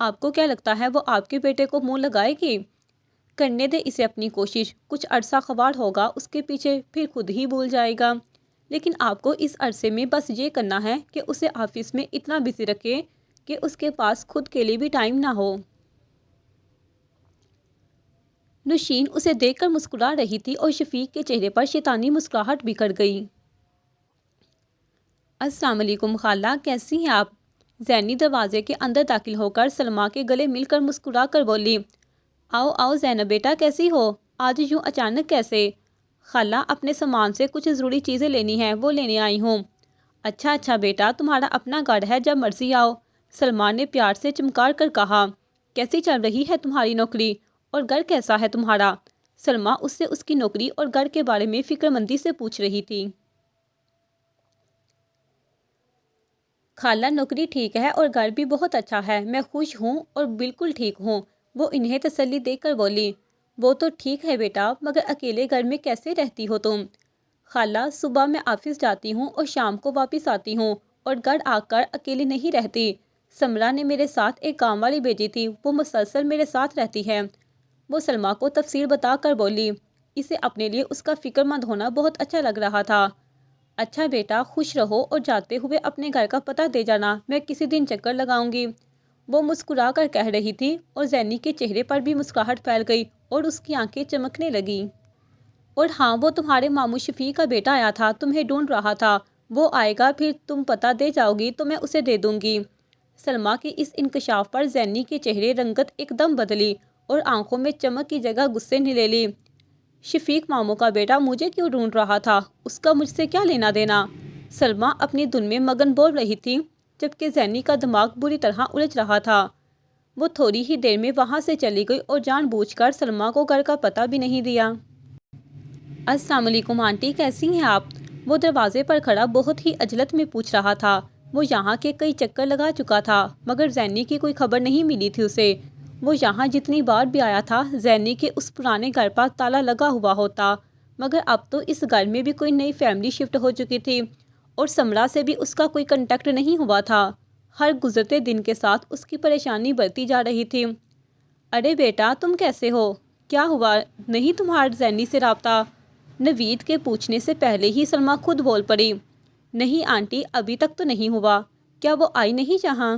آپ کو کیا لگتا ہے وہ آپ کے بیٹے کو منہ لگائے گی؟ کرنے دے اسے اپنی کوشش، کچھ عرصہ خوار ہوگا اس کے پیچھے پھر خود ہی بھول جائے گا۔ لیکن آپ کو اس عرصے میں بس یہ کرنا ہے کہ اسے آفس میں اتنا بزی رکھے کہ اس کے پاس خود کے لیے بھی ٹائم نہ ہو۔ نوشین اسے دیکھ کر مسکرا رہی تھی اور شفیق کے چہرے پر شیطانی مسکراہٹ بکھر گئی۔ السلام علیکم خالہ، کیسی ہیں آپ؟ زینی دروازے کے اندر داخل ہو کر سلمیٰ کے گلے مل کر مسکرا کر بولی۔ آؤ آؤ زینب بیٹا، کیسی ہو؟ آج یوں اچانک کیسے؟ خالہ اپنے سامان سے کچھ ضروری چیزیں لینی ہیں، وہ لینے آئی ہوں۔ اچھا اچھا بیٹا، تمہارا اپنا گھر ہے، جب مرضی آؤ، سلمیٰ نے پیار سے چمکار کر کہا۔ کیسی چل رہی ہے تمہاری نوکری اور گھر کیسا ہے تمہارا؟ سلمیٰ اس سے اس کی نوکری اور گھر کے بارے میں فکر مندی سے پوچھ رہی تھی۔ خالہ نوکری ٹھیک ہے اور گھر بھی بہت اچھا ہے، میں خوش ہوں اور بالکل ٹھیک ہوں، وہ انہیں تسلی دے کر بولی۔ وہ تو ٹھیک ہے بیٹا، مگر اکیلے گھر میں کیسے رہتی ہو تم؟ خالہ صبح میں آفس جاتی ہوں اور شام کو واپس آتی ہوں اور گھر آ کر اکیلی نہیں رہتی۔ سمرا نے میرے ساتھ ایک کام والی بھیجی تھی، وہ مسلسل میرے ساتھ رہتی ہے، وہ سلمیٰ کو تفصیل بتا کر بولی۔ اسے اپنے لیے اس کا فکر مند ہونا بہت اچھا لگ رہا تھا۔ اچھا بیٹا، خوش رہو اور جاتے ہوئے اپنے گھر کا پتہ دے جانا، میں کسی دن چکر لگاؤں گی، وہ مسکرا کر کہہ رہی تھی اور زینی کے چہرے پر بھی مسکراہٹ پھیل گئی اور اس کی آنکھیں چمکنے لگیں۔ اور ہاں، وہ تمہارے ماموں شفیق کا بیٹا آیا تھا، تمہیں ڈھونڈ رہا تھا، وہ آئے گا، پھر تم پتہ دے جاؤ گی تو میں اسے دے دوں گی۔ سلمیٰ کے اس انکشاف پر زینی کے چہرے رنگت ایک دم بدلی اور آنکھوں میں چمک کی جگہ غصے نے لے لی۔ شفیق ماموں کا بیٹا مجھے کیوں ڈھونڈ رہا تھا؟ اس کا مجھ سے کیا لینا دینا؟ سلمیٰ اپنی دھن میں مگن بول رہی تھی، جبکہ زینی کا دماغ بری طرح الجھ رہا تھا۔ وہ تھوڑی ہی دیر میں وہاں سے چلی گئی اور جان بوجھ کر سلمیٰ کو گھر کا پتہ بھی نہیں دیا۔ السلام علیکم آنٹی، کیسی ہیں آپ؟ وہ دروازے پر کھڑا بہت ہی عجلت میں پوچھ رہا تھا۔ وہ یہاں کے کئی چکر لگا چکا تھا، مگر زینی کی کوئی خبر نہیں ملی تھی اسے۔ وہ یہاں جتنی بار بھی آیا تھا، زینی کے اس پرانے گھر پر تالا لگا ہوا ہوتا، مگر اب تو اس گھر میں بھی کوئی نئی فیملی شفٹ ہو چکی تھی اور سمرا سے بھی اس کا کوئی کنٹیکٹ نہیں ہوا تھا۔ ہر گزرتے دن کے ساتھ اس کی پریشانی بڑھتی جا رہی تھی۔ ارے بیٹا، تم کیسے ہو؟ کیا ہوا؟ نہیں تمہارا زینی سے رابطہ؟ نوید کے پوچھنے سے پہلے ہی سلمیٰ خود بول پڑی۔ نہیں آنٹی، ابھی تک تو نہیں ہوا۔ کیا وہ آئی نہیں جہاں؟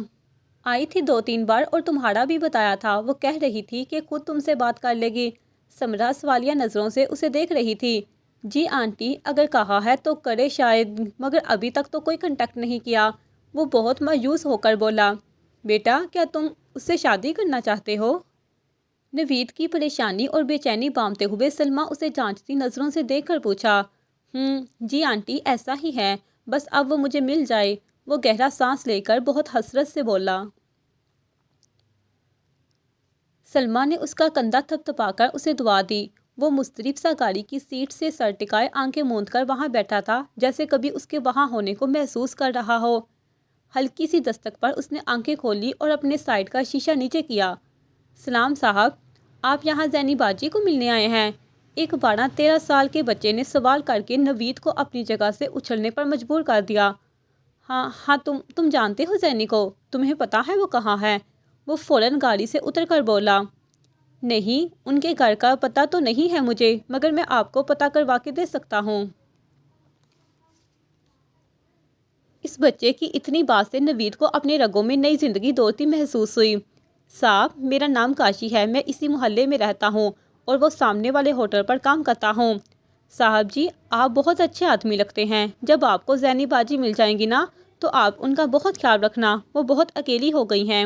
آئی تھی 2-3 بار اور تمہارا بھی بتایا تھا، وہ کہہ رہی تھی کہ خود تم سے بات کر لے گی۔ سمرا سوالیہ نظروں سے اسے دیکھ رہی تھی۔ جی آنٹی، اگر کہا ہے تو کرے شاید، مگر ابھی تک تو کوئی کنٹیکٹ نہیں کیا، وہ بہت مایوس ہو کر بولا۔ بیٹا، کیا تم اس سے شادی کرنا چاہتے ہو؟ نوید کی پریشانی اور بے چینی بامتے ہوئے سلمیٰ اسے جانچتی نظروں سے دیکھ کر پوچھا۔ جی آنٹی، ایسا ہی ہے، بس اب وہ مجھے مل جائے، وہ گہرا سانس لے کر بہت حسرت سے بولا۔ سلمیٰ نے اس کا کندھا تھپ تھپا کر اسے دعا دی۔ وہ مضطرب سا گاڑی کی سیٹ سے سر ٹکائے آنکھیں موند کر وہاں بیٹھا تھا، جیسے کبھی اس کے وہاں ہونے کو محسوس کر رہا ہو۔ ہلکی سی دستک پر اس نے آنکھیں کھولی اور اپنے سائیڈ کا شیشہ نیچے کیا۔ سلام صاحب، آپ یہاں زینی باجی کو ملنے آئے ہیں؟ ایک 12-13 سال کے بچے نے سوال کر کے نوید کو اپنی جگہ سے اچھلنے پر مجبور کر دیا۔ ہاں تم جانتے ہو زینی کو؟ تمہیں پتا ہے وہ کہاں ہے؟ وہ فوراً گاڑی سے اتر کر بولا۔ نہیں، ان کے گھر کا پتہ تو نہیں ہے مجھے، مگر میں آپ کو پتہ کروا کے دے سکتا ہوں۔ اس بچے کی اتنی بات سے نوید کو اپنے رگوں میں نئی زندگی دوڑتی محسوس ہوئی۔ صاحب، میرا نام کاشی ہے، میں اسی محلے میں رہتا ہوں اور وہ سامنے والے ہوٹل پر کام کرتا ہوں۔ صاحب جی، آپ بہت اچھے آدمی لگتے ہیں، جب آپ کو زینی باجی مل جائیں گی نا تو آپ ان کا بہت خیال رکھنا، وہ بہت اکیلی ہو گئی ہیں۔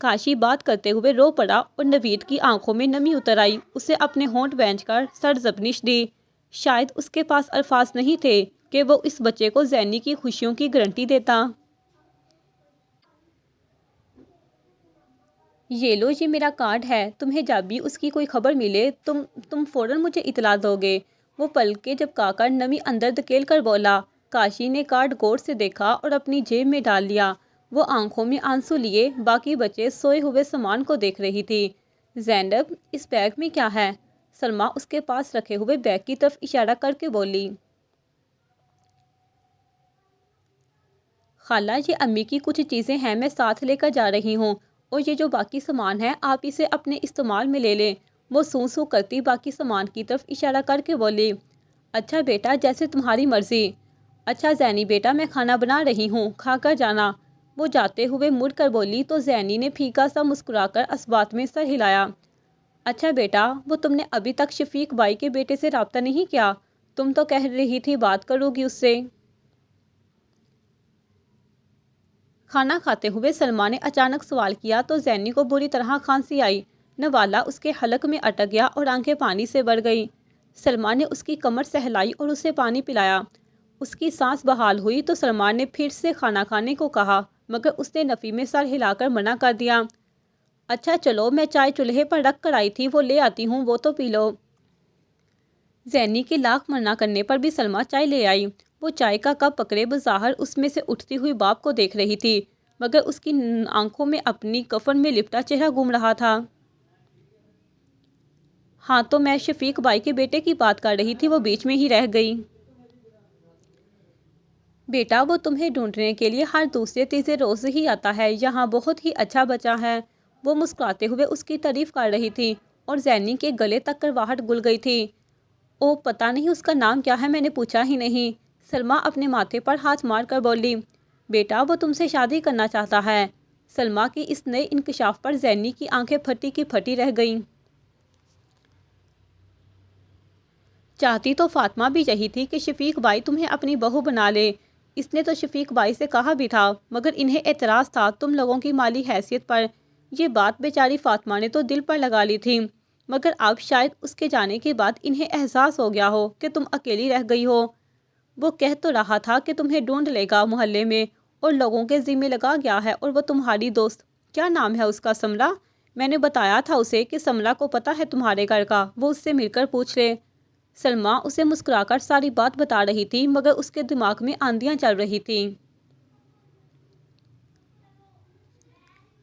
کاشی بات کرتے ہوئے رو پڑا اور نوید کی آنکھوں میں نمی اتر آئی، اسے اپنے ہونٹ بھینچ کر سرزنش دی۔ شاید اس کے پاس الفاظ نہیں تھے کہ وہ اس بچے کو زینی کی خوشیوں کی گارنٹی دیتا۔ یہ لو، یہ میرا کارڈ ہے، تمہیں جب بھی اس کی کوئی خبر ملے تم فوراً مجھے اطلاع دو گے، وہ پلک کے جھپکا کر نمی اندر دھکیل کر بولا۔ کاشی نے کارڈ غور سے دیکھا اور اپنی جیب میں ڈال لیا۔ وہ آنکھوں میں آنسو لیے باقی بچے سوئے ہوئے سامان کو دیکھ رہی تھی۔ زینب، اس بیگ میں کیا ہے؟ سلمیٰ اس کے پاس رکھے ہوئے بیگ کی طرف اشارہ کر کے بولی۔ خالہ، یہ امی کی کچھ چیزیں ہیں، میں ساتھ لے کر جا رہی ہوں اور یہ جو باقی سامان ہے آپ اسے اپنے استعمال میں لے لیں۔ وہ سوں سوں کرتی باقی سامان کی طرف اشارہ کر کے بولی، اچھا بیٹا جیسے تمہاری مرضی۔ اچھا زینی بیٹا میں کھانا بنا رہی ہوں، کھا کر جانا۔ وہ جاتے ہوئے مڑ کر بولی تو زینی نے پھیکا سا مسکرا کر اسبات میں سر ہلایا۔ اچھا بیٹا وہ تم نے ابھی تک شفیق بھائی کے بیٹے سے رابطہ نہیں کیا؟ تم تو کہہ رہی تھی بات کرو گی اس سے۔ کھانا کھاتے ہوئے سلمیٰ نے اچانک سوال کیا تو زینی کو بری طرح کھانسی آئی۔ نوالہ اس کے حلق میں اٹک گیا اور آنکھیں پانی سے بھر گئیں۔ سلمیٰ نے اس کی کمر سہلائی اور اسے پانی پلایا۔ اس کی سانس بحال ہوئی تو سلمیٰ نے پھر سے کھانا کھانے کو کہا مگر اس نے نفی میں سر ہلا کر منع کر دیا۔ اچھا چلو میں چائے چولہے پر رکھ کر آئی تھی وہ لے آتی ہوں، وہ تو پی لو۔ زینی کے لاکھ منع کرنے پر بھی سلمیٰ چائے لے آئی۔ وہ چائے کا کپ پکڑے بظاہر اس میں سے اٹھتی ہوئی باپ کو دیکھ رہی تھی مگر اس کی آنکھوں میں اپنی کفن میں لپٹا چہرہ گھوم رہا تھا۔ ہاں تو میں شفیق بھائی کے بیٹے کی بات کر رہی تھی، وہ بیچ میں ہی رہ گئی۔ بیٹا وہ تمہیں ڈھونڈنے کے لیے ہر دوسرے تیسرے روز ہی آتا ہے، یہاں بہت ہی اچھا بچہ ہے۔ وہ مسکراتے ہوئے اس کی تعریف کر رہی تھی اور زینی کے گلے تک کرواہٹ گل گئی تھی۔ او پتہ نہیں اس کا نام کیا ہے، میں نے پوچھا ہی نہیں۔ سلمیٰ اپنے ماتھے پر ہاتھ مار کر بولی، بیٹا وہ تم سے شادی کرنا چاہتا ہے۔ سلمیٰ کی اس نئے انکشاف پر زینی کی آنکھیں پھٹی کی پھٹی رہ گئیں۔ چاہتی تو فاطمہ بھی یہی تھی کہ شفیق بھائی تمہیں اپنی بہو بنا لے۔ اس نے تو شفیق بھائی سے کہا بھی تھا مگر انہیں اعتراض تھا تم لوگوں کی مالی حیثیت پر۔ یہ بات بیچاری فاطمہ نے تو دل پر لگا لی تھی مگر اب شاید اس کے جانے کے بعد انہیں احساس ہو گیا ہو کہ تم اکیلی رہ گئی ہو۔ وہ کہہ تو رہا تھا کہ تمہیں ڈھونڈ لے گا محلے میں اور لوگوں کے ذمہ لگا گیا ہے، اور وہ تمہاری دوست کیا نام ہے اس کا، سمرہ؟ میں نے بتایا تھا اسے کہ سمرہ کو پتہ ہے تمہارے گھر کا، وہ اس سے مل کر پوچھ لے۔ سلمیٰ اسے مسکرا کر ساری بات بتا رہی تھی مگر اس کے دماغ میں آندیاں چل رہی تھیں۔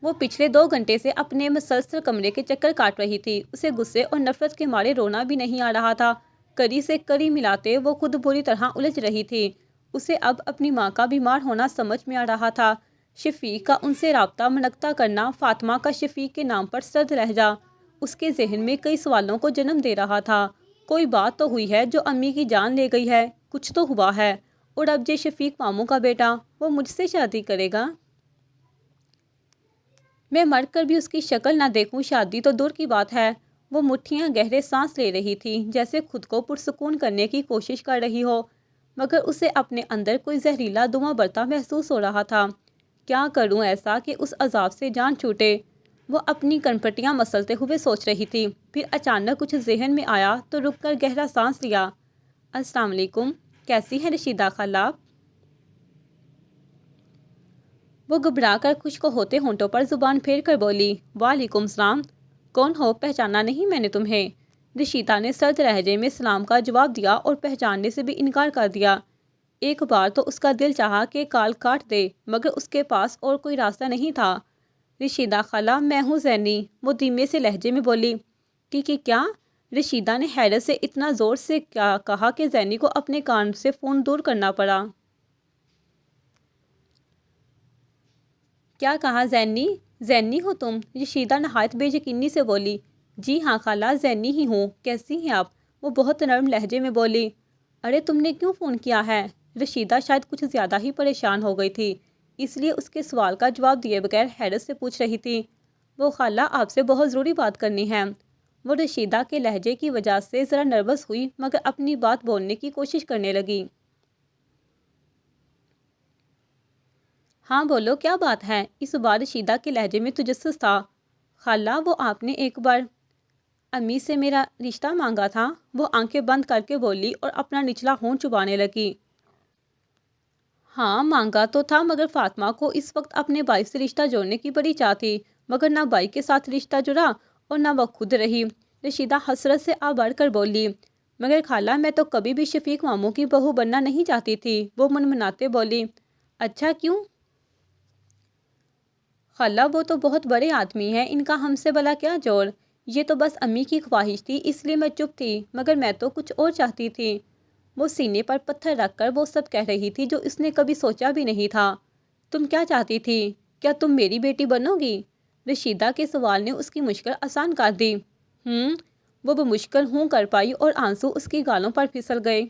وہ پچھلے 2 گھنٹے سے اپنے مسلسل کمرے کے چکر کاٹ رہی تھی۔ اسے غصے اور نفرت کے مارے رونا بھی نہیں آ رہا تھا۔ کری سے کری ملاتے وہ خود بری طرح الجھ رہی تھی۔ اسے اب اپنی ماں کا بیمار ہونا سمجھ میں آ رہا تھا، شفیق کا ان سے رابطہ منقطع کرنا، فاطمہ کا شفیق کے نام پر سرد لہجہ اس کے ذہن میں کئی سوالوں کو جنم دے رہا تھا۔ کوئی بات تو ہوئی ہے جو امی کی جان لے گئی ہے، کچھ تو ہوا ہے، اور اب یہ شفیق ماموں کا بیٹا، وہ مجھ سے شادی کرے گا؟ میں مر کر بھی اس کی شکل نہ دیکھوں، شادی تو دور کی بات ہے۔ وہ مٹھیاں گہرے سانس لے رہی تھی جیسے خود کو پرسکون کرنے کی کوشش کر رہی ہو مگر اسے اپنے اندر کوئی زہریلا دھواں بڑھتا محسوس ہو رہا تھا۔ کیا کروں ایسا کہ اس عذاب سے جان چھوٹے؟ وہ اپنی کنپٹیاں مسلتے ہوئے سوچ رہی تھی، پھر اچانک کچھ ذہن میں آیا تو رک کر گہرا سانس لیا۔ السلام علیکم، کیسی ہے رشیدہ خالہ؟ وہ گھبرا کر خشک ہوتے ہونٹوں پر زبان پھیر کر بولی، وعلیکم السلام، کون ہو، پہچانا نہیں میں نے تمہیں؟ رشیدہ نے سرد لہجے میں سلام کا جواب دیا اور پہچاننے سے بھی انکار کر دیا۔ ایک بار تو اس کا دل چاہا کہ کال کاٹ دے مگر اس کے پاس اور کوئی راستہ نہیں تھا۔ رشیدہ خالہ میں ہوں زینی، وہ دھیمے سے لہجے میں بولی۔ کہ کیا؟ رشیدہ نے حیرت سے اتنا زور سے کیا کہا کہ زینی کو اپنے کان سے فون دور کرنا پڑا۔ کیا کہا زینی؟ زینی ہو تم؟ رشیدہ نہایت بے یقینی سے بولی۔ جی ہاں خالہ، زینی ہی ہوں، کیسی ہیں آپ؟ وہ بہت نرم لہجے میں بولی۔ ارے تم نے کیوں فون کیا ہے؟ رشیدہ شاید کچھ زیادہ ہی پریشان ہو گئی تھی، اس لیے اس کے سوال کا جواب دیے بغیر حیرت سے پوچھ رہی تھی۔ وہ خالہ آپ سے بہت ضروری بات کرنی ہے۔ وہ رشیدہ کے لہجے کی وجہ سے ذرا نروس ہوئی مگر اپنی بات بولنے کی کوشش کرنے لگی۔ ہاں بولو کیا بات ہے؟ اس بار رشیدہ کے لہجے میں تجسس تھا۔ خالہ وہ آپ نے ایک بار امی سے میرا رشتہ مانگا تھا، وہ آنکھیں بند کر کے بولی اور اپنا نچلا ہونٹ چبانے لگی۔ ہاں مانگا تو تھا مگر فاطمہ کو اس وقت اپنے بھائی سے رشتہ جوڑنے کی بڑی چاہ تھی مگر نہ بھائی کے ساتھ رشتہ جڑا اور نہ وہ خود رہی۔ رشیدہ حسرت سے آ بڑھ کر بولی، مگر خالہ میں تو کبھی بھی شفیق ماموں کی بہو بننا نہیں چاہتی تھی۔ وہ منمناتے بولی۔ اچھا کیوں؟ خالہ وہ تو بہت بڑے آدمی ہیں، ان کا ہم سے بھلا کیا جوڑ؟ یہ تو بس امی کی خواہش تھی اس لیے میں چپ تھی مگر میں تو کچھ اور چاہتی تھی۔ وہ سینے پر پتھر رکھ کر وہ سب کہہ رہی تھی جو اس نے کبھی سوچا بھی نہیں تھا۔ تم کیا چاہتی تھی؟ کیا تم میری بیٹی بنو گی؟ رشیدہ کے سوال نے اس کی مشکل آسان کر دی۔ وہ بمشکل ہوں کر پائی اور آنسو اس کی گالوں پر پھسل گئے۔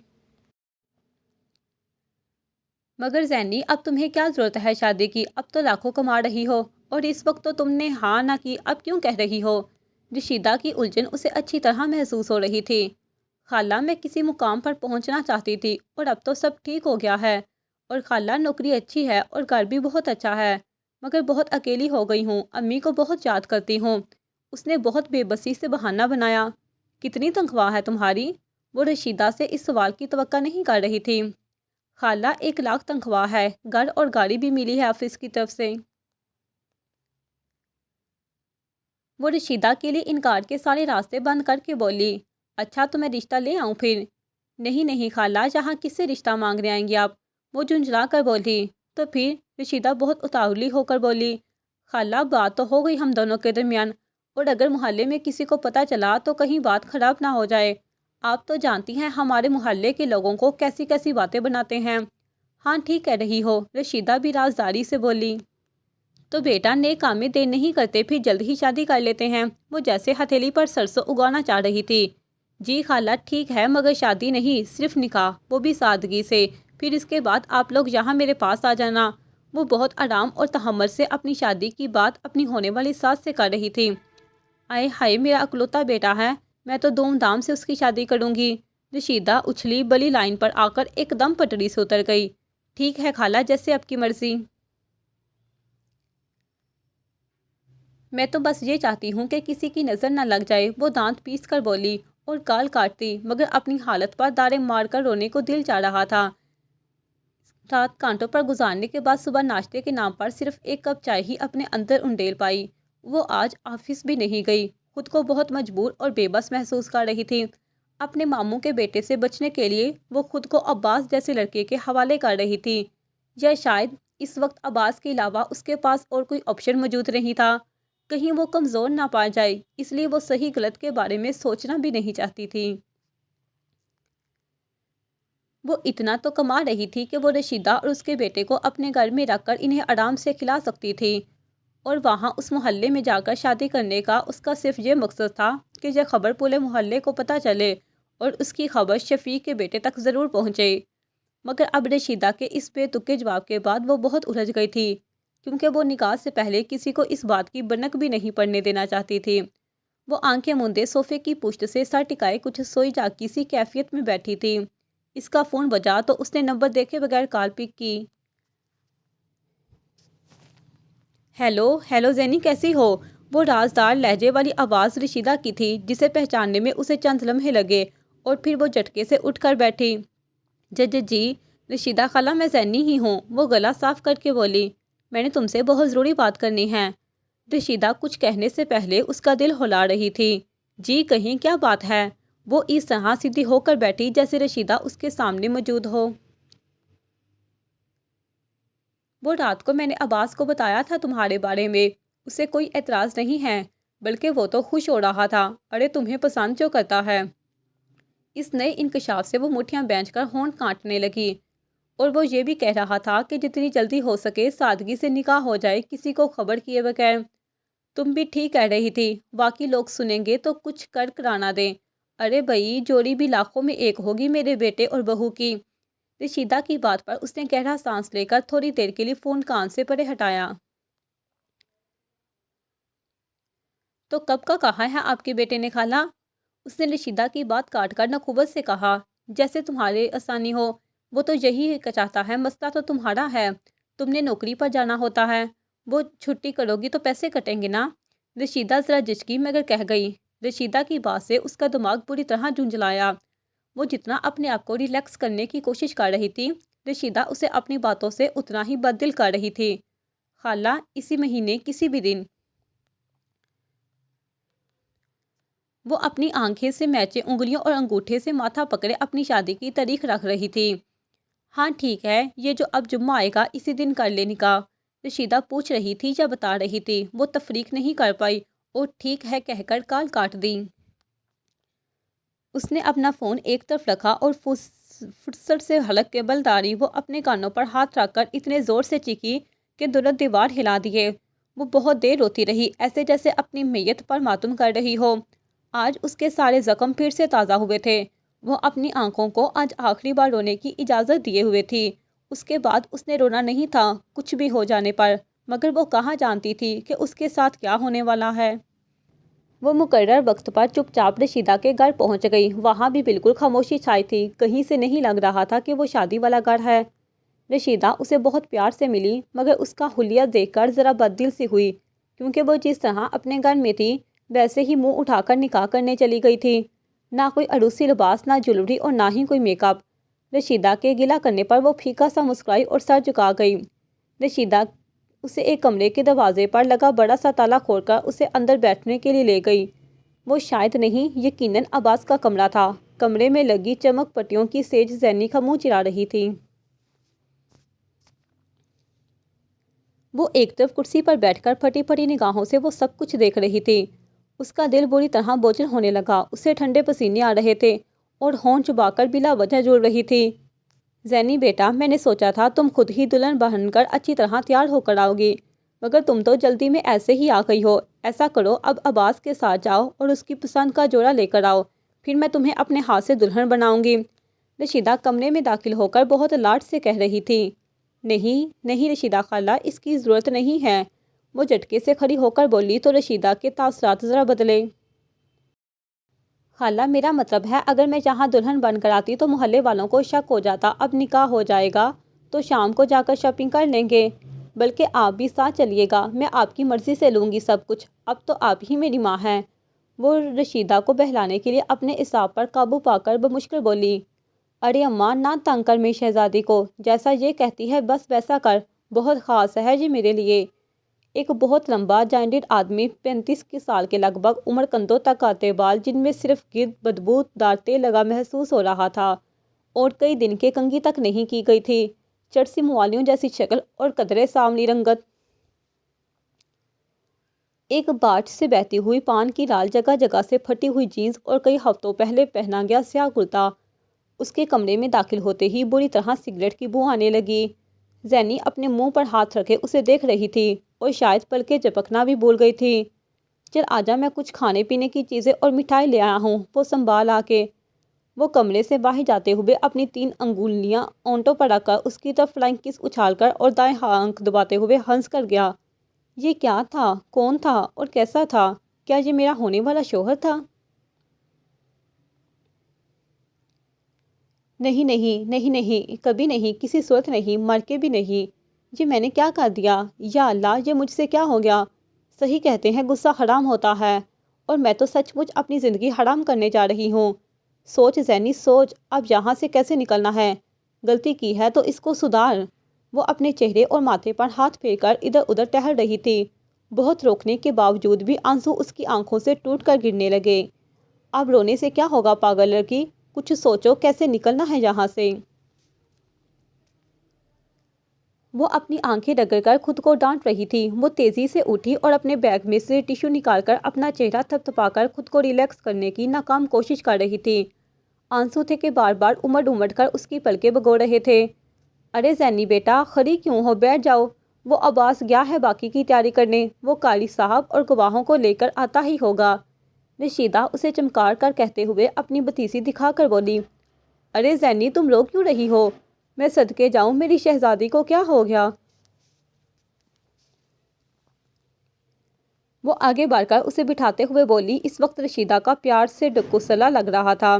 مگر زینی، اب تمہیں کیا ضرورت ہے شادی کی؟ اب تو لاکھوں کما رہی ہو، اور اس وقت تو تم نے ہاں نہ کی، اب کیوں کہہ رہی ہو؟ رشیدہ کی الجھن اسے اچھی طرح محسوس ہو رہی تھی۔ خالہ، میں کسی مقام پر پہنچنا چاہتی تھی اور اب تو سب ٹھیک ہو گیا ہے، اور خالہ نوکری اچھی ہے اور گھر بھی بہت اچھا ہے، مگر بہت اکیلی ہو گئی ہوں، امی کو بہت یاد کرتی ہوں۔ اس نے بہت بے بسی سے بہانہ بنایا۔ کتنی تنخواہ ہے تمہاری؟ وہ رشیدہ سے اس سوال کی توقع نہیں کر رہی تھی۔ خالہ، 1 لاکھ تنخواہ ہے، گھر اور گاڑی بھی ملی ہے آفس کی طرف سے۔ وہ رشیدہ کے لیے انکار کے سارے راستے بند کر کے بولی، اچھا تو میں رشتہ لے آؤں پھر؟ نہیں نہیں خالہ، یہاں کس سے رشتہ مانگنے آئیں گے آپ؟ وہ جھنجھلا کر بولی۔ تو پھر؟ رشیدہ بہت اتاولی ہو کر بولی۔ خالہ، بات تو ہو گئی ہم دونوں کے درمیان، اور اگر محلے میں کسی کو پتہ چلا تو کہیں بات خراب نہ ہو جائے۔ آپ تو جانتی ہیں ہمارے محلے کے لوگوں کو کیسی کیسی باتیں بناتے ہیں۔ ہاں ٹھیک کہہ رہی ہو، رشیدہ بھی رازداری سے بولی۔ تو بیٹا، نیک کام میں دیر نہیں کرتے، پھر جلد ہی شادی کر لیتے ہیں۔ وہ جیسے ہتھیلی پر سرسوں اگانا چاہ رہی تھی۔ جی خالہ ٹھیک ہے، مگر شادی نہیں، صرف نکاح، وہ بھی سادگی سے، پھر اس کے بعد آپ لوگ یہاں میرے پاس آ جانا۔ وہ بہت آرام اور تحمل سے اپنی شادی کی بات اپنی ہونے والی ساس سے کر رہی تھی۔ آئے ہائے، میرا اکلوتا بیٹا ہے، میں تو دھوم دھام سے اس کی شادی کروں گی۔ رشیدہ اچھلی بلی لائن پر آ کر ایک دم پٹری سے اتر گئی۔ ٹھیک ہے خالہ، جیسے آپ کی مرضی۔ میں تو بس یہ چاہتی ہوں کہ کسی کی نظر نہ لگ جائے، وہ دانت پیس کر بولی اور گال کاٹتی، مگر اپنی حالت پر دارے مار کر رونے کو دل چاہ رہا تھا۔ رات کانٹوں پر گزارنے کے بعد صبح ناشتے کے نام پر صرف 1 کپ چائے ہی اپنے اندر انڈیل پائی۔ وہ آج آفس بھی نہیں گئی، خود کو بہت مجبور اور بے بس محسوس کر رہی تھی۔ اپنے ماموں کے بیٹے سے بچنے کے لیے وہ خود کو عباس جیسے لڑکے کے حوالے کر رہی تھی، یا شاید اس وقت عباس کے علاوہ اس کے پاس اور کوئی آپشن موجود نہیں تھا۔ کہیں وہ کمزور نہ پا جائے، اس لیے وہ صحیح غلط کے بارے میں سوچنا بھی نہیں چاہتی تھی۔ وہ اتنا تو کما رہی تھی کہ وہ رشیدہ اور اس کے بیٹے کو اپنے گھر میں رکھ کر انہیں آرام سے کھلا سکتی تھی، اور وہاں اس محلے میں جا کر شادی کرنے کا اس کا صرف یہ مقصد تھا کہ یہ خبر پورے محلے کو پتہ چلے اور اس کی خبر شفیق کے بیٹے تک ضرور پہنچے۔ مگر اب رشیدہ کے اس بے تکے جواب کے بعد وہ بہت الجھ گئی تھی، کیونکہ وہ نکاح سے پہلے کسی کو اس بات کی بنک بھی نہیں پڑنے دینا چاہتی تھی۔ وہ آنکھیں موندے صوفے کی پشت سے سر ٹکائے کچھ سوئی جاگتی سی کیفیت میں بیٹھی تھی۔ اس کا فون بجا تو اس نے نمبر دیکھے بغیر کال پک کی۔ ہیلو ہیلو زینی، کیسی ہو؟ وہ رازدار لہجے والی آواز رشیدہ کی تھی، جسے پہچاننے میں اسے چند لمحے لگے، اور پھر وہ جھٹکے سے اٹھ کر بیٹھی۔ جی رشیدہ خالہ، میں زینی ہی ہوں، وہ گلا صاف کر کے بولی۔ میں نے تم سے بہت ضروری بات کرنی ہے۔ رشیدہ کچھ کہنے سے پہلے اس کا دل ہلا رہی تھی۔ جی کہیں، کیا بات ہے؟ وہ اس طرح سیدھی ہو کر بیٹھی جیسے رشیدہ اس کے سامنے موجود ہو۔ وہ رات کو میں نے عباس کو بتایا تھا تمہارے بارے میں، اسے کوئی اعتراض نہیں ہے، بلکہ وہ تو خوش ہو رہا تھا۔ ارے تمہیں پسند جو کرتا ہے۔ اس نئے انکشاف سے وہ مٹھیاں بینچ کر ہونٹ کاٹنے لگی، اور وہ یہ بھی کہہ رہا تھا کہ جتنی جلدی ہو سکے سادگی سے نکاح ہو جائے، کسی کو خبر کیے بغیر۔ تم بھی ٹھیک کہہ رہی تھی، باقی لوگ سنیں گے تو کچھ کر کرانا دیں۔ ارے بھائی، جوڑی بھی لاکھوں میں ایک ہوگی میرے بیٹے اور بہو کی۔ رشیدہ کی بات پر اس نے گہرا سانس لے کر تھوڑی دیر کے لیے فون کان سے پرے ہٹایا۔ تو کب کا کہا ہے آپ کے بیٹے نے خالہ؟ اس نے رشیدہ کی بات کاٹ کر نخوت سے کہا، جیسے تمہارے آسانی ہو۔ وہ تو یہی چاہتا ہے، مسئلہ تو تمہارا ہے، تم نے نوکری پر جانا ہوتا ہے، وہ چھٹی کرو گی تو پیسے کٹیں گے نا۔ رشیدہ ذرا جھجکی مگر کہہ گئی۔ رشیدہ کی بات سے اس کا دماغ بری طرح جھنجھلایا۔ وہ جتنا اپنے آپ کو ریلیکس کرنے کی کوشش کر رہی تھی، رشیدہ اسے اپنی باتوں سے اتنا ہی بددل کر رہی تھی۔ خالہ، اسی مہینے کسی بھی دن۔ وہ اپنی آنکھیں سے میچے انگلیوں اور انگوٹھے سے ماتھا پکڑے اپنی شادی کی تاریخ رکھ رہی تھی۔ ہاں ٹھیک ہے، یہ جو اب جمعہ آئے گا اسی دن کر لے نکاح۔ رشیدہ پوچھ رہی تھی یا بتا رہی تھی؟ وہ تفریق نہیں کر پائی اور ٹھیک ہے کہہ کر کال کاٹ دی۔ اس نے اپنا فون ایک طرف رکھا اور فرصت سے حلق کے بل داری وہ اپنے کانوں پر ہاتھ رکھ کر اتنے زور سے چیخی کہ درد دیوار ہلا دیے۔ وہ بہت دیر روتی رہی، ایسے جیسے اپنی میت پر ماتم کر رہی ہو۔ آج اس کے سارے زخم پھر سے تازہ ہوئے تھے۔ وہ اپنی آنکھوں کو آج آخری بار رونے کی اجازت دیے ہوئے تھی۔ اس کے بعد اس نے رونا نہیں تھا، کچھ بھی ہو جانے پر، مگر وہ کہاں جانتی تھی کہ اس کے ساتھ کیا ہونے والا ہے۔ وہ مقرر وقت پر چپ چاپ رشیدہ کے گھر پہنچ گئی۔ وہاں بھی بالکل خاموشی چھائی تھی، کہیں سے نہیں لگ رہا تھا کہ وہ شادی والا گھر ہے۔ رشیدہ اسے بہت پیار سے ملی، مگر اس کا حلیہ دیکھ کر ذرا بد دل سی ہوئی، کیونکہ وہ جس طرح اپنے گھر میں تھی ویسے ہی منہ اٹھا کر نکاح کرنے چلی گئی تھی۔ نہ کوئی عروسی لباس، نہ جولری اور نہ ہی کوئی میک اپ۔ رشیدہ کے گلہ کرنے پر وہ پھیکا سا مسکرائی اور سر جھکا گئی۔ رشیدہ اسے ایک کمرے کے دروازے پر لگا بڑا سا تالا کھول کر اسے اندر بیٹھنے کے لیے لے گئی۔ وہ شاید نہیں، یقیناً عباس کا کمرہ تھا۔ کمرے میں لگی چمک پٹیوں کی سیج زینی کا منہ چرا رہی تھی۔ وہ ایک طرف کرسی پر بیٹھ کر پھٹی پھٹی نگاہوں سے وہ سب کچھ دیکھ رہی تھی۔ اس کا دل بری طرح بوجھل ہونے لگا، اسے ٹھنڈے پسینے آ رہے تھے اور ہونٹ چبا کر بلا وجہ جھول رہی تھی۔ زینی بیٹا، میں نے سوچا تھا تم خود ہی دلہن بن کر اچھی طرح تیار ہو کر آؤ گی، مگر تم تو جلدی میں ایسے ہی آ گئی ہو۔ ایسا کرو، اب عباس کے ساتھ جاؤ اور اس کی پسند کا جوڑا لے کر آؤ، پھر میں تمہیں اپنے ہاتھ سے دلہن بناؤں گی۔ رشیدہ کمرے میں داخل ہو کر بہت لاڈ سے کہہ رہی تھی۔ نہیں نہیں رشیدہ خالہ، اس کی ضرورت نہیں ہے۔ وہ جھٹکے سے کھڑی ہو کر بولی تو رشیدہ کے تاثرات ذرا بدلے۔ خالہ، میرا مطلب ہے اگر میں یہاں دلہن بن کر آتی تو محلے والوں کو شک ہو جاتا، اب نکاح ہو جائے گا تو شام کو جا کر شاپنگ کر لیں گے۔ بلکہ آپ بھی ساتھ چلیے گا، میں آپ کی مرضی سے لوں گی سب کچھ، اب تو آپ ہی میری ماں ہیں۔ وہ رشیدہ کو بہلانے کے لیے اپنے اعصاب پر قابو پا کر بمشکل بولی، ارے اماں، نہ تنگ کر میری شہزادی کو، جیسا یہ کہتی ہے بس ویسا کر، بہت خاص ہے یہ میرے لیے۔ ایک بہت لمبا جائنٹڈ آدمی، 35 سال کے لگ بھگ، عمر کندھوں تک آتے بال جن میں صرف گرد بدبو دار تیل لگا محسوس ہو رہا تھا، اور کئی دن کے کنگھی تک نہیں کی گئی تھی، چرسی موالیوں جیسی شکل اور قدرے سانولی رنگت۔ ایک باٹھ سے بہتی ہوئی پان کی رال، جگہ جگہ سے پھٹی ہوئی جینس اور کئی ہفتوں پہلے پہنا گیا سیاہ کرتا۔ اس کے کمرے میں داخل ہوتے ہی بری طرح سگریٹ کی بو آنے لگی۔ زینی اپنے منہ پر ہاتھ رکھے اسے دیکھ رہی تھی اور شاید پلکیں جھپکنا بھی بھول گئی تھی۔ چل آجا، میں کچھ کھانے پینے کی چیزیں اور مٹھائی لے آیا ہوں، وہ سنبھال آ کے۔ وہ کمرے سے باہر جاتے ہوئے اپنی 3 انگلیاں اونٹوں پر رکھ کر اس کی طرف فلائنگ کس اچھال کر اور دائیں آنکھ دباتے ہوئے ہنس کر گیا۔ یہ کیا تھا؟ کون تھا اور کیسا تھا؟ کیا یہ میرا ہونے والا شوہر تھا؟ نہیں نہیں نہیں نہیں، کبھی نہیں، کسی صورت نہیں، مر کے بھی نہیں۔ یہ میں نے کیا کر دیا؟ یا اللہ، یہ مجھ سے کیا ہو گیا؟ صحیح کہتے ہیں غصہ حرام ہوتا ہے، اور میں تو سچ مچ اپنی زندگی حرام کرنے جا رہی ہوں۔ سوچ زینی سوچ، اب یہاں سے کیسے نکلنا ہے؟ غلطی کی ہے تو اس کو سدھار۔ وہ اپنے چہرے اور ماتھے پر ہاتھ پھیر کر ادھر ادھر ٹہل رہی تھی۔ بہت روکنے کے باوجود بھی آنسو اس کی آنکھوں سے ٹوٹ کر گرنے لگے۔ اب رونے سے کیا ہوگا پاگل لڑکی، کچھ سوچو کیسے نکلنا ہے یہاں سے۔ وہ اپنی آنکھیں رگڑ کر خود کو ڈانٹ رہی تھی۔ وہ تیزی سے اٹھی اور اپنے بیگ میں سے ٹشو نکال کر اپنا چہرہ تھپ تھپا کر خود کو ریلیکس کرنے کی ناکام کوشش کر رہی تھی۔ آنسو تھے کہ بار بار امڑ امڑ کر اس کی پلکیں بھگو رہے تھے۔ ارے زینی بیٹا، کھڑی کیوں ہو، بیٹھ جاؤ۔ وہ عباس گیا ہے باقی کی تیاری کرنے، وہ قاضی صاحب اور گواہوں کو لے کر آتا ہی ہوگا۔ رشیدہ اسے چمکار کر کہتے ہوئے اپنی بتیسی دکھا کر بولی، ارے زینی، تم رو کیوں رہی ہو؟ میں صدقے جاؤں، میری شہزادی کو کیا ہو گیا؟ وہ آگے بڑھ کر اسے بٹھاتے ہوئے بولی۔ اس وقت رشیدہ کا پیار سے ڈکوسلا لگ رہا تھا۔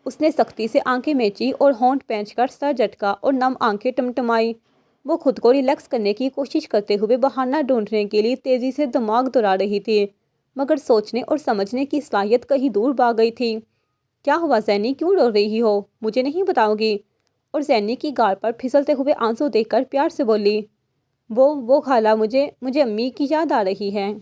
اس نے سختی سے آنکھیں میچی اور ہونٹ پینچ کر سر جھٹکا اور نم آنکھیں ٹمٹمائی۔ وہ خود کو ریلیکس کرنے کی کوشش کرتے ہوئے بہانہ ڈھونڈنے کے لیے تیزی سے دماغ دورا رہی تھی، مگر سوچنے اور سمجھنے کی صلاحیت کہیں دور بھاگ گئی تھی۔ کیا ہوا زینی، کیوں رو رہی ہو؟ مجھے نہیں بتاؤ گی؟ اور زینی کی گال پر پھسلتے ہوئے آنسو دیکھ کر پیار سے بولی، وہ خالہ، مجھے امی کی یاد آ رہی ہے۔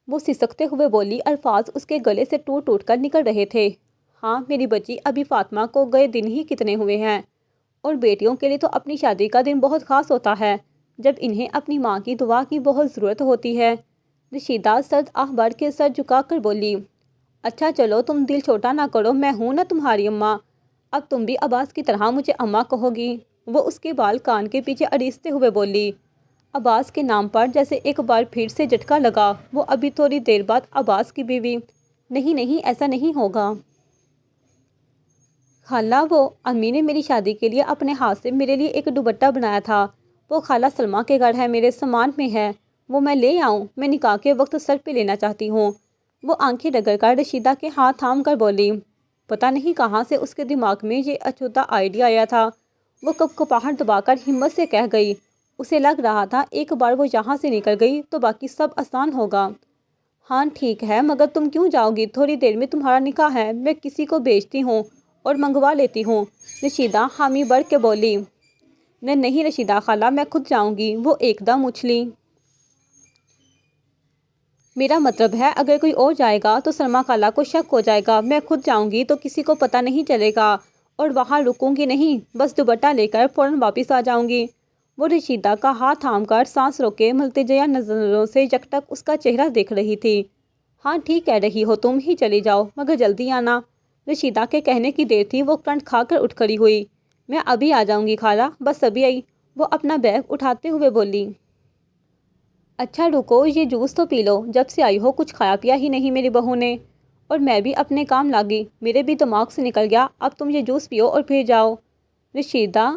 وہ سسکتے ہوئے بولی، الفاظ اس کے گلے سے ٹوٹ ٹوٹ کر نکل رہے تھے۔ ہاں میری بچی، ابھی فاطمہ کو گئے دن ہی کتنے ہوئے ہیں، اور بیٹیوں کے لیے تو اپنی شادی کا دن بہت خاص ہوتا ہے، جب انہیں اپنی ماں کی دعا کی بہت ضرورت ہوتی ہے۔ رشیدہ سرد آہ بھر کے سر جھکا کر بولی، اچھا چلو تم دل چھوٹا نہ کرو، میں ہوں نا تمہاری اماں، اب تم بھی عباس کی طرح مجھے اماں کہو گی۔ وہ اس کے بال کان کے پیچھے اڑیستے ہوئے بولی، عباس کے نام پر جیسے ایک بار پھر سے جھٹکا لگا۔ وہ ابھی تھوڑی دیر بعد عباس کی بیوی۔ نہیں نہیں، ایسا نہیں ہوگا خالہ، وہ امی نے میری شادی کے لیے اپنے ہاتھ سے میرے لیے ایک دوپٹہ بنایا تھا، وہ خالہ سلمیٰ کے گھر ہے، میرے سامان میں ہے، وہ میں لے آؤں؟ میں نکاح کے وقت سر پہ لینا چاہتی ہوں۔ وہ آنکھیں رگڑ کر رشیدہ کے ہاتھ تھام کر بولی۔ پتہ نہیں کہاں سے اس کے دماغ میں یہ اچھوتا آئیڈیا آیا تھا۔ وہ کپاہٹ دبا کر ہمت سے کہہ گئی۔ اسے لگ رہا تھا ایک بار وہ یہاں سے نکل گئی تو باقی سب آسان ہوگا۔ ہاں ٹھیک ہے، مگر تم کیوں جاؤ گی؟ تھوڑی دیر میں تمہارا نکاح ہے، میں کسی کو بھیجتی ہوں اور منگوا لیتی ہوں، رشیدہ حامی بڑھ کے بولی۔ نہیں رشیدہ خالہ، میں خود جاؤں گی، وہ ایک دم اچھلی۔ میرا مطلب ہے اگر کوئی اور جائے گا تو سلمیٰ خالہ کو شک ہو جائے گا، میں خود جاؤں گی تو کسی کو پتہ نہیں چلے گا، اور وہاں رکوں گی نہیں، بس دوپٹہ لے کر فوراً واپس آ جاؤں گی۔ وہ رشیدہ کا ہاتھ تھام کر سانس روکے ملتجئہ نظروں سے یکٹک اس کا چہرہ دیکھ رہی تھی۔ ہاں ٹھیک کہہ رہی ہو، تم ہی چلی جاؤ، مگر جلدی آنا۔ رشیدہ کے کہنے کی دیر تھی، وہ کرنٹ کھا کر اٹھ کھڑی ہوئی۔ میں ابھی آ جاؤں گی خالہ، بس ابھی آئی، وہ اپنا بیگ اٹھاتے ہوئے بولی۔ اچھا رکو، یہ جوس تو پی لو، جب سے آئی ہو کچھ کھایا پیا ہی نہیں میری بہو نے، اور میں بھی اپنے کام لاگی، میرے بھی دماغ سے نکل گیا، اب تم یہ جوس پیو اور پھر جاؤ۔ رشیدہ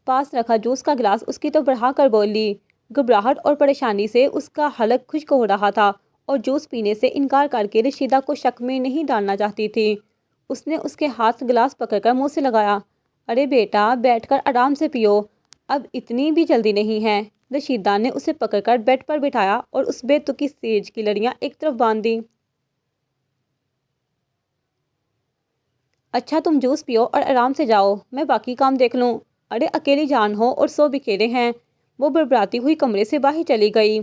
پاس رکھا جوس کا گلاس اس کی طرف بڑھا کر بولی۔ گھبراہٹ اور پریشانی سے اس کا حلق خشک ہو رہا تھا اور جوس پینے سے انکار کر کے رشیدہ کو شک میں نہیں ڈالنا چاہتی تھی۔ اس نے اس کے ہاتھ گلاس پکڑ کر منہ سے لگایا۔ ارے بیٹا بیٹھ کر آرام سے پیو، اب اتنی بھی جلدی نہیں ہے۔ رشیدہ نے اسے پکڑ کر بیڈ پر بٹھایا اور اس بے تکی سیج کی لڑیاں ایک طرف باندھ دیں۔ اچھا تم جوس پیو اور آرام سے جاؤ، میں باقی کام دیکھ لوں۔ ارے اکیلی جان ہو اور سو بکھیرے ہیں۔ وہ بڑبڑاتی ہوئی کمرے سے باہر چلی گئی۔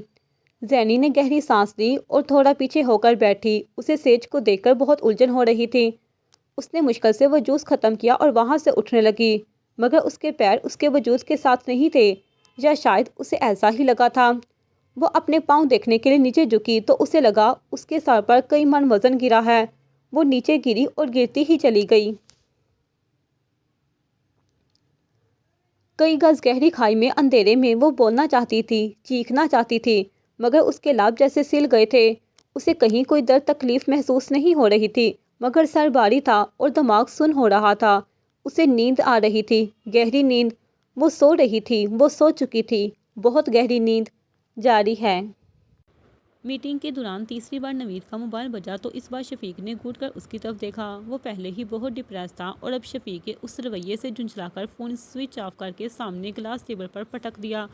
زینی نے گہری سانس لی اور تھوڑا پیچھے ہو کر بیٹھی، اسے سیج کو دیکھ کر بہت الجھن ہو رہی تھی۔ اس نے مشکل سے وہ جوس ختم کیا اور وہاں سے اٹھنے لگی، مگر اس کے پیر اس کے وجود کے ساتھ نہیں تھے، یا شاید اسے ایسا ہی لگا تھا۔ وہ اپنے پاؤں دیکھنے کے لیے نیچے جھکی تو اسے لگا اس کے سر پر کئی من وزن گرا ہے۔ وہ نیچے گری اور گرتی ہی چلی گئی۔ کئی گز گہری کھائی میں اندھیرے میں وہ بولنا چاہتی تھی، چیخنا چاہتی تھی، مگر اس کے لب جیسے سل گئے تھے۔ اسے کہیں کوئی درد تکلیف محسوس نہیں ہو رہی تھی، مگر سر بھاری تھا اور دماغ سن ہو رہا تھا۔ اسے نیند آ رہی تھی، گہری نیند۔ وہ سو رہی تھی، وہ سو چکی تھی، بہت گہری نیند۔ جاری ہے۔ میٹنگ کے دوران تیسری بار نوید کا موبائل بجا تو اس بار شفیق نے گھٹ کر اس کی طرف دیکھا۔ وہ پہلے ہی بہت ڈپریس تھا اور اب شفیق کے اس رویے سے جھنجھلا کر فون سوئچ آف کر کے سامنے گلاس ٹیبل پر پٹک دیا۔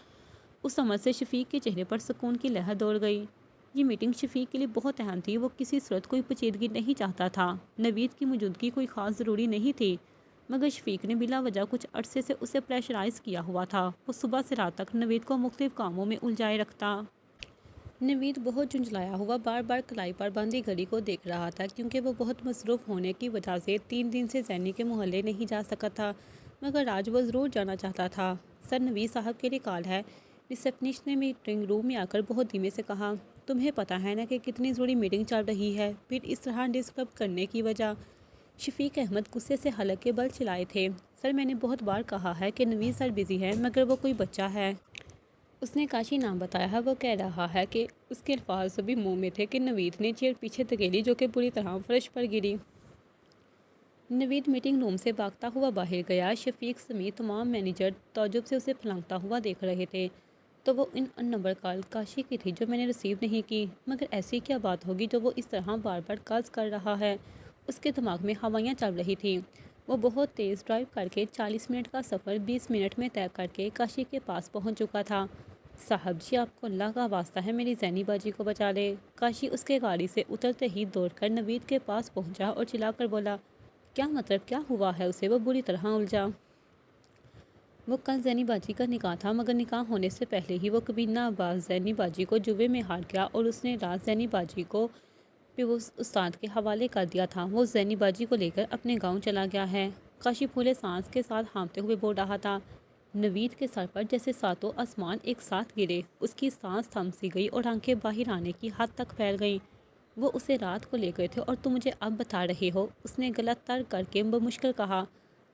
اس سمجھ سے شفیق کے چہرے پر سکون کی لہر دوڑ گئی۔ یہ میٹنگ شفیق کے لیے بہت اہم تھی، وہ کسی صورت کوئی پیچیدگی نہیں چاہتا تھا۔ نوید کی موجودگی کوئی خاص ضروری نہیں تھی، مگر شفیق نے بلا وجہ کچھ عرصے سے اسے پریشرائز کیا ہوا تھا۔ وہ صبح سے رات تک نوید کو مختلف کاموں میں الجھائے رکھتا۔ نوید بہت جھنجھلایا ہوا بار بار کلائی پر بندھی گھڑی کو دیکھ رہا تھا، کیونکہ وہ بہت مصروف ہونے کی وجہ سے 3 دن سے زینی کے محلے نہیں جا سکا تھا، مگر آج وہ ضرور جانا چاہتا تھا۔ سر نوید صاحب کے لیے کال ہے، ریسپشنسٹ نے میٹنگ روم میں آ کر بہت دھیمے سے کہا۔ تمہیں پتہ ہے نا کہ کتنی ضروری میٹنگ چل رہی ہے، پھر اس طرح ڈسٹرب کرنے کی وجہ۔ شفیق احمد غصے سے حلق کے بل چلائے تھے۔ سر میں نے بہت بار کہا ہے کہ نوید سر بزی ہے، مگر وہ کوئی بچہ ہے۔ اس نے کاشی نام بتایا ہے، وہ کہہ رہا ہے کہ اس کے الفاظ ابھی منہ میں تھے کہ نوید نے چیئر پیچھے دھکیلی جو کہ بری طرح فرش پر گری۔ نوید میٹنگ روم سے بھاگتا ہوا باہر گیا۔ شفیق سمیت تمام مینیجر تعجب سے اسے پھلانگتا ہوا دیکھ رہے تھے۔ تو وہ ان نمبر کال کاشی کی تھی جو میں نے ریسیو نہیں کی، مگر ایسی کیا بات ہوگی جو وہ اس طرح بار بار کالز کر رہا ہے؟ اس کے دماغ میں ہوائیاں چل رہی تھیں۔ وہ بہت تیز ڈرائیو کر کے 40 منٹ کا سفر 20 منٹ میں طے کر کے کاشی کے پاس پہنچ چکا تھا۔ صاحب جی، آپ کو اللہ کا واسطہ ہے میری زینی باجی کو بچا لے۔ کاشی اس کے گاڑی سے اترتے ہی دوڑ کر نوید کے پاس پہنچا اور چلا کر بولا۔ کیا مطلب کیا ہوا ہے اسے؟ وہ بری طرح الجھا۔ وہ کل زینی باجی کا نکاح تھا، مگر نکاح ہونے سے پہلے ہی وہ کبینہ عباس زینی باجی کو جوئے میں ہار گیا اور اس نے رات زینی باجی کو پیوس استاد کے حوالے کر دیا تھا۔ وہ زینی باجی کو لے کر اپنے گاؤں چلا گیا ہے۔ کاشی پھولے سانس کے ساتھ ہانپتے ہوئے بول رہا تھا۔ نوید کے سر پر جیسے ساتوں آسمان ایک ساتھ گرے۔ اس کی سانس تھم سی گئی اور آنکھیں باہر آنے کی حد تک پھیل گئیں۔ وہ اسے رات کو لے گئے تھے اور تم مجھے اب بتا رہے ہو؟ اس نے غلط تر کر کے بمشکل کہا۔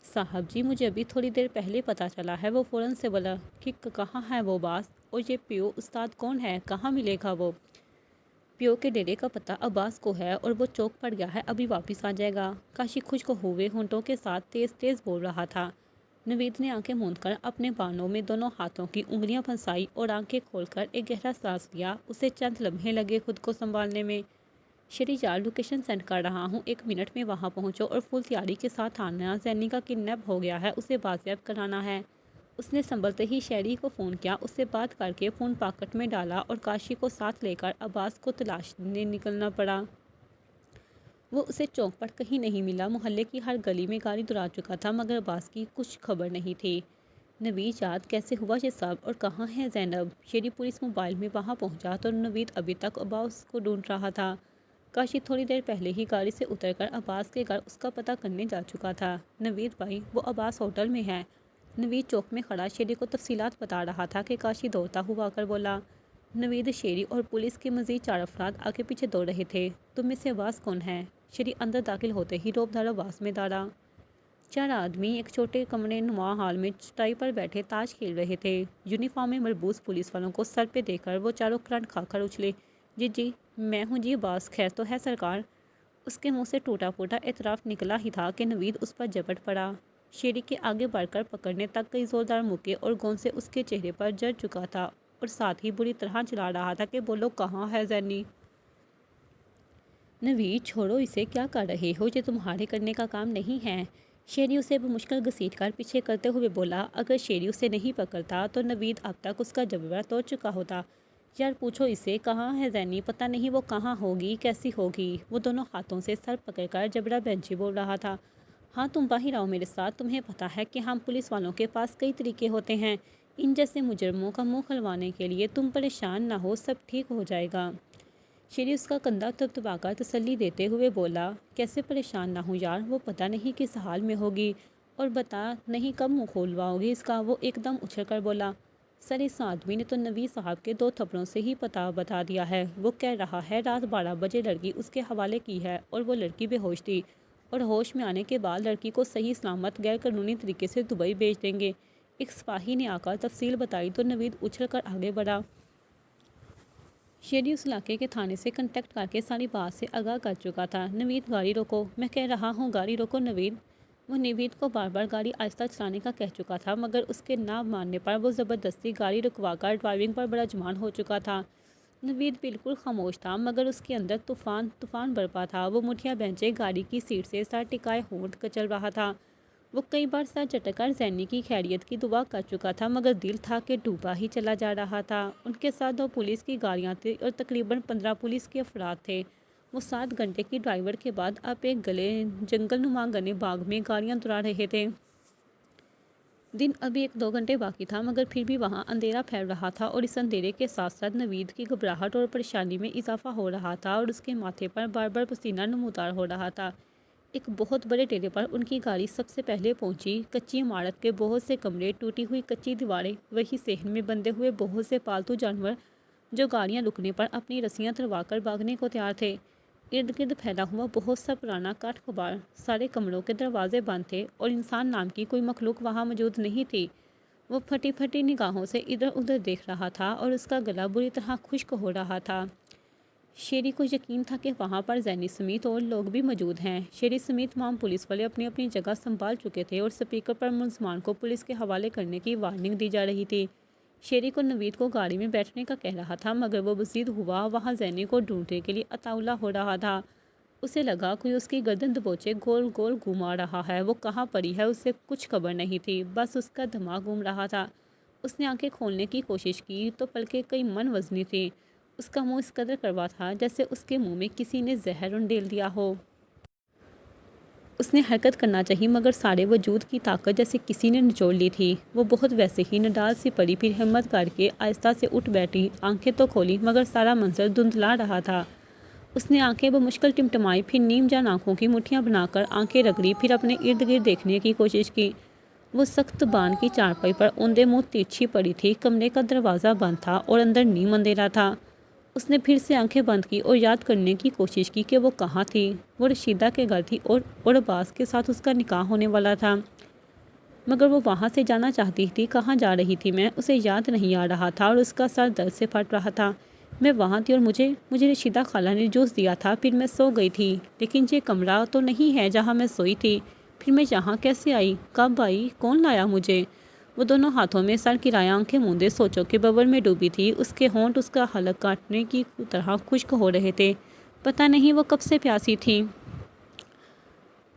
صاحب جی مجھے ابھی تھوڑی دیر پہلے پتہ چلا ہے۔ وہ فوراً سے بولا کہ کہاں ہے وہ عباس، اور یہ پیو استاد کون ہے، کہاں ملے گا وہ؟ پیو کے ڈیرے کا پتہ عباس کو ہے اور وہ چوک پڑ گیا ہے، ابھی واپس آ جائے گا۔ کاشی خشک ہوئے ہونٹوں کے ساتھ تیز تیز بول رہا تھا۔ نوید نے آنکھیں موند کر اپنے بانوں میں دونوں ہاتھوں کی انگلیاں پھنسائی اور آنکھیں کھول کر ایک گہرا سانس لیا۔ اسے چند لمحے لگے خود کو سنبھالنے میں۔ شری یار لوکیشن سینڈ کر رہا ہوں، 1 منٹ میں وہاں پہنچو اور فل تیاری کے ساتھ آنا۔ زینی کا کڈنیپ ہو گیا ہے، اسے بازیاب کرانا ہے۔ اس نے سنبھلتے ہی شہری کو فون کیا، اس سے بات کر کے فون پاکٹ میں ڈالا اور کاشی کو ساتھ لے کر عباس کو تلاشنے نکلنا پڑا۔ وہ اسے چوک پر کہیں نہیں ملا، محلے کی ہر گلی میں گاڑی دوڑا چکا تھا، مگر عباس کی کچھ خبر نہیں تھی۔ نوید یاد کیسے ہوا یہ سب، اور کہاں ہے زینب؟ شیری پولیس موبائل میں وہاں پہنچا تو نوید ابھی تک عباس کو ڈھونڈ رہا تھا۔ کاشی تھوڑی دیر پہلے ہی گاڑی سے اتر کر عباس کے گھر اس کا پتہ کرنے جا چکا تھا۔ نوید بھائی، وہ عباس ہوٹل میں ہے۔ نوید چوک میں کھڑا شیری کو تفصیلات بتا رہا تھا کہ کاشی دوڑتا ہوا کر بولا۔ نوید، شیری اور پولیس کے مزید 4 افراد آگے پیچھے دوڑ رہے تھے۔ تم میں سے عباس کون ہے؟ شیری اندر داخل ہوتے ہی روب دار آواز میں دارا۔ 4 آدمی ایک چھوٹے کمرے نما ہال میں چٹائی پر بیٹھے تاش کھیل رہے تھے۔ یونیفارم میں مربوط پولیس والوں کو سر پہ دیکھ کر وہ چاروں کرنٹ کھا کر اچھلے۔ جی میں ہوں جی عباس، خیر تو ہے سرکار؟ اس کے منہ سے ٹوٹا پھوٹا اعتراف نکلا ہی تھا کہ نوید اس پر جھپٹ پڑا۔ شیری کے آگے بڑھ کر پکڑنے تک کئی زوردار مکے اور گوند سے اس کے چہرے پر جڑ چکا تھا اور ساتھ ہی بری طرح چلا رہا تھا کہ بولو کہاں ہے زینی؟ نوید چھوڑو اسے، کیا کر رہے ہو؟ یہ تمہارے کرنے کا کام نہیں ہے۔ شیری اسے بمشکل گھسیٹ کر پیچھے کرتے ہوئے بولا۔ اگر شیری اسے نہیں پکڑتا تو نوید اب تک اس کا جبڑا توڑ چکا ہوتا۔ یار پوچھو اسے کہاں ہے زینی، پتہ نہیں وہ کہاں ہوگی، کیسی ہوگی؟ وہ دونوں ہاتھوں سے سر پکڑ کر جبڑا بینچی بول رہا تھا۔ ہاں تم باہر آؤ میرے ساتھ، تمہیں پتہ ہے کہ ہم پولیس والوں کے پاس کئی طریقے ہوتے ہیں ان جیسے مجرموں کا منہ کھلوانے کے لیے۔ تم پریشان نہ ہو، سب ٹھیک ہو جائے گا۔ شیری اس کا کندھا تھپتھپا کر تسلی دیتے ہوئے بولا۔ کیسے پریشان نہ ہوں یار، وہ پتہ نہیں کس حال میں ہوگی اور بتا نہیں کب منہ کھولواؤ گے اس کا؟ وہ ایک دم اچھل کر بولا۔ سر اس آدمی نے تو نوید صاحب کے 2 تھپڑوں سے ہی پتہ بتا دیا ہے۔ وہ کہہ رہا ہے رات 12 بجے لڑکی اس کے حوالے کی ہے اور وہ لڑکی بے ہوش تھی اور ہوش میں آنے کے بعد لڑکی کو صحیح سلامت غیر قانونی طریقے سے دبئی بھیج دیں گے۔ ایک سپاہی نے آ کر تفصیل بتائی تو نوید اچھل کر آگے بڑھا۔ شیری اس علاقے کے تھانے سے کنٹیکٹ کر کے ساری بات سے آگاہ کر چکا تھا۔ نوید گاڑی روکو، میں کہہ رہا ہوں گاڑی روکو نوید۔ وہ نوید کو بار بار گاڑی آہستہ چلانے کا کہہ چکا تھا، مگر اس کے نہ ماننے پر وہ زبردستی گاڑی رکوا کر ڈرائیونگ پر بڑا جمان ہو چکا تھا۔ نوید بالکل خاموش تھا، مگر اس کے اندر طوفان برپا تھا۔ وہ مٹھیاں بھینچے گاڑی کی سیٹ سے سر ٹکائے ہونٹ کچل رہا تھا۔ وہ کئی بار سر جھٹک کر زینی کی خیریت کی دعا کر چکا تھا، مگر دل تھا کہ ڈوبا ہی چلا جا رہا تھا۔ ان کے ساتھ 2 پولیس کی گاڑیاں تھیں اور تقریباً 15 پولیس کے افراد تھے۔ وہ 7 گھنٹے کی ڈرائیور کے بعد اب ایک جنگل نما گھنے باغ میں گاڑیاں دوڑا رہے تھے۔ دن ابھی 1-2 گھنٹے باقی تھا، مگر پھر بھی وہاں اندھیرا پھیل رہا تھا اور اس اندھیرے کے ساتھ ساتھ نوید کی گھبراہٹ اور پریشانی میں اضافہ ہو رہا تھا اور اس کے ماتھے پر بار بار پسینہ نمودار ہو رہا تھا۔ ایک بہت بڑے ڈیرے پر ان کی گاڑی سب سے پہلے پہنچی۔ کچی عمارت کے بہت سے کمرے، ٹوٹی ہوئی کچی دیواریں، وہی صحن میں بندھے ہوئے بہت سے پالتو جانور جو گاڑیاں رکنے پر اپنی رسیاں تڑوا کر بھاگنے کو تیار تھے۔ ارد گرد پھیلا ہوا بہت سا پرانا کاٹ کباڑ، سارے کمروں کے دروازے بند تھے اور انسان نام کی کوئی مخلوق وہاں موجود نہیں تھی۔ وہ پھٹی پھٹی نگاہوں سے ادھر ادھر دیکھ رہا تھا اور اس کا گلا بری طرح خشک ہو رہا تھا۔ شیری کو یقین تھا کہ وہاں پر زینی سمیت اور لوگ بھی موجود ہیں۔ شیری سمیت تمام پولیس والے اپنی اپنی جگہ سنبھال چکے تھے اور سپیکر پر ملزمان کو پولیس کے حوالے کرنے کی وارننگ دی جا رہی تھی۔ شیری کو نوید کو گاڑی میں بیٹھنے کا کہہ رہا تھا، مگر وہ مزید ہوا وہاں زینی کو ڈھونڈنے کے لیے اطاولہ ہو رہا تھا۔ اسے لگا کوئی اس کی گردن دبوچے گول گول گھما رہا ہے۔ وہ کہاں پڑی ہے اسے کچھ خبر نہیں تھی، بس اس کا دماغ گھوم رہا تھا۔ اس نے آنکھیں کھولنے کی کوشش کی تو پلکیں کئی من وزنی تھیں۔ اس کا منہ اس قدر کڑوا تھا جیسے اس کے منہ میں کسی نے زہر انڈیل دیا ہو۔ اس نے حرکت کرنا چاہی، مگر سارے وجود کی طاقت جیسے کسی نے نچوڑ لی تھی۔ وہ بہت ویسے ہی نڈال سی پڑی، پھر ہمت کر کے آہستہ سے اٹھ بیٹھی، آنکھیں تو کھولی مگر سارا منظر دھندلا رہا تھا۔ اس نے آنکھیں بمشکل ٹمٹمائی، پھر نیم جان آنکھوں کی مٹھیاں بنا کر آنکھیں رگڑی، پھر اپنے ارد گرد دیکھنے کی کوشش کی۔ وہ سخت بان کی چارپائی پر اوندے منہ ترچھی پڑی تھی، کمرے کا دروازہ بند تھا اور اندر نیم اندھیرا تھا۔ اس نے پھر سے آنکھیں بند کی اور یاد کرنے کی کوشش کی کہ وہ کہاں تھی۔ وہ رشیدہ کے گھر تھی اور عباس کے ساتھ اس کا نکاح ہونے والا تھا۔ مگر وہ وہاں سے جانا چاہتی تھی۔ کہاں جا رہی تھی میں، اسے یاد نہیں آ رہا تھا اور اس کا سر درد سے پھٹ رہا تھا۔ میں وہاں تھی اور مجھے رشیدہ خالہ نے جوس دیا تھا، پھر میں سو گئی تھی۔ لیکن یہ کمرہ تو نہیں ہے جہاں میں سوئی تھی۔ پھر میں یہاں کیسے آئی؟ کب آئی؟ کون لایا مجھے؟ وہ دونوں ہاتھوں میں سر گرائے آنکھیں موندے سوچوں کے ببر میں ڈوبی تھی۔ اس کے ہونٹ اس کا حلق کاٹنے کی طرح خشک ہو رہے تھے۔ پتہ نہیں وہ کب سے پیاسی تھی۔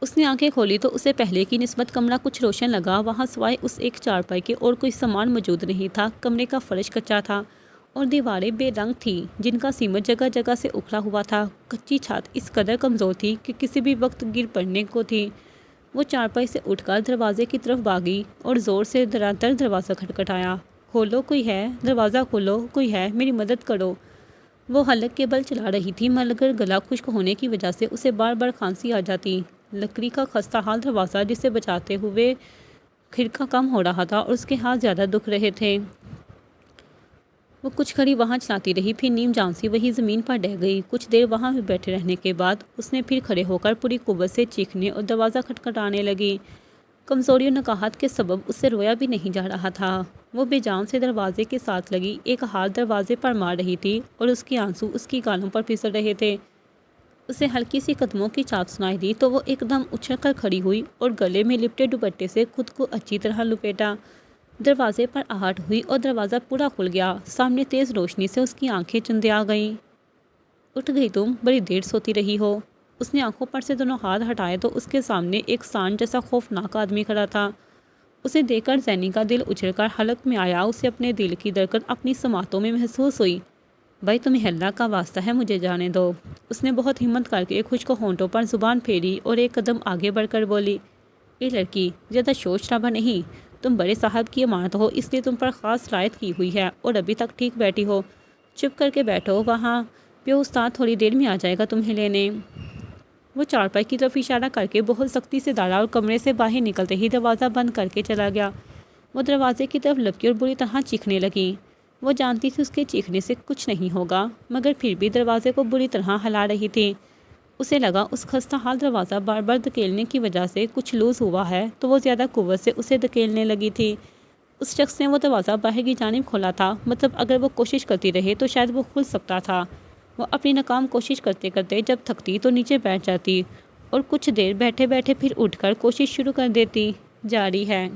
اس نے آنکھیں کھولی تو اسے پہلے کی نسبت کمرہ کچھ روشن لگا۔ وہاں سوائے اس ایک چارپائی کے اور کوئی سامان موجود نہیں تھا۔ کمرے کا فرش کچا تھا اور دیواریں بے رنگ تھیں، جن کا سیمنٹ جگہ جگہ سے اکھڑا ہوا تھا۔ کچی چھت اس قدر کمزور تھی کہ کسی بھی وقت گر پڑنے کو تھی۔ وہ چارپائی سے اٹھ کر دروازے کی طرف بھاگی اور زور سے دروازہ کھٹکھٹایا۔ کھولو، کوئی ہے؟ دروازہ کھولو، کوئی ہے؟ میری مدد کرو۔ وہ حلق کے بل چلا رہی تھی، مگر گلا خشک ہونے کی وجہ سے اسے بار بار کھانسی آ جاتی۔ لکڑی کا خستہ حال دروازہ جسے بچاتے ہوئے کھڑکا کم ہو رہا تھا اور اس کے ہاتھ زیادہ دکھ رہے تھے۔ وہ کچھ گھڑی وہاں چلاتی رہی، پھر نیم جان سی وہی زمین پر ڈہ گئی۔ کچھ دیر وہاں بیٹھے رہنے کے بعد اس نے پھر کھڑے ہو کر پوری قوت سے چیخنے اور دروازہ کھٹکھٹانے لگی۔ کمزوری اور نکاہت کے سبب اس سے رویا بھی نہیں جا رہا تھا۔ وہ بے جان سے دروازے کے ساتھ لگی ایک ہاتھ دروازے پر مار رہی تھی اور اس کے آنسو اس کی گالوں پر پھسل رہے تھے۔ اسے ہلکی سی قدموں کی چاپ سنائی دی تو وہ ایک دم اچھل کر کھڑی ہوئی اور گلے میں لپٹے دوپٹے سے خود کو اچھی طرح لپیٹا۔ دروازے پر آہٹ ہوئی اور دروازہ پورا کھل گیا۔ سامنے تیز روشنی سے اس کی آنکھیں چندیا گئیں۔ اٹھ گئی تم؟ بڑی دیر سوتی رہی ہو۔ اس نے آنکھوں پر سے دونوں ہاتھ ہٹائے تو اس کے سامنے ایک سانڈ جیسا خوفناک آدمی کھڑا تھا۔ اسے دیکھ کر زینی کا دل اچھل کر حلق میں آیا۔ اسے اپنے دل کی دھڑکن اپنی سماعتوں میں محسوس ہوئی۔ بھائی تمہیں اللہ کا واسطہ ہے، مجھے جانے دو۔ اس نے بہت ہمت کر کے خشک ہونٹوں پر زبان پھیری اور ایک قدم آگے بڑھ کر بولی، اے لڑکی، زیادہ شور شرابہ نہیں۔ تم بڑے صاحب کی امانت ہو، اس لیے تم پر خاص رعایت کی ہوئی ہے اور ابھی تک ٹھیک بیٹھی ہو۔ چپ کر کے بیٹھو، وہاں پیو استاد تھوڑی دیر میں آ جائے گا تمہیں لینے۔ وہ چارپائی کی طرف اشارہ کر کے بہت سختی سے دوڑا اور کمرے سے باہر نکلتے ہی دروازہ بند کر کے چلا گیا۔ وہ دروازے کی طرف لپکی اور بری طرح چیخنے لگی۔ وہ جانتی تھی اس کے چیخنے سے کچھ نہیں ہوگا، مگر پھر بھی دروازے کو بری طرح ہلا رہی تھی۔ اسے لگا اس خستہ حال دروازہ بار بار دھکیلنے کی وجہ سے کچھ لوز ہوا ہے، تو وہ زیادہ قوت سے اسے دھکیلنے لگی تھی۔ اس شخص نے وہ دروازہ باہر کی جانب کھولا تھا، مطلب اگر وہ کوشش کرتی رہے تو شاید وہ کھل سکتا تھا۔ وہ اپنی ناکام کوشش کرتے کرتے جب تھکتی تو نیچے بیٹھ جاتی اور کچھ دیر بیٹھے بیٹھے پھر اٹھ کر کوشش شروع کر دیتی۔ جاری ہے۔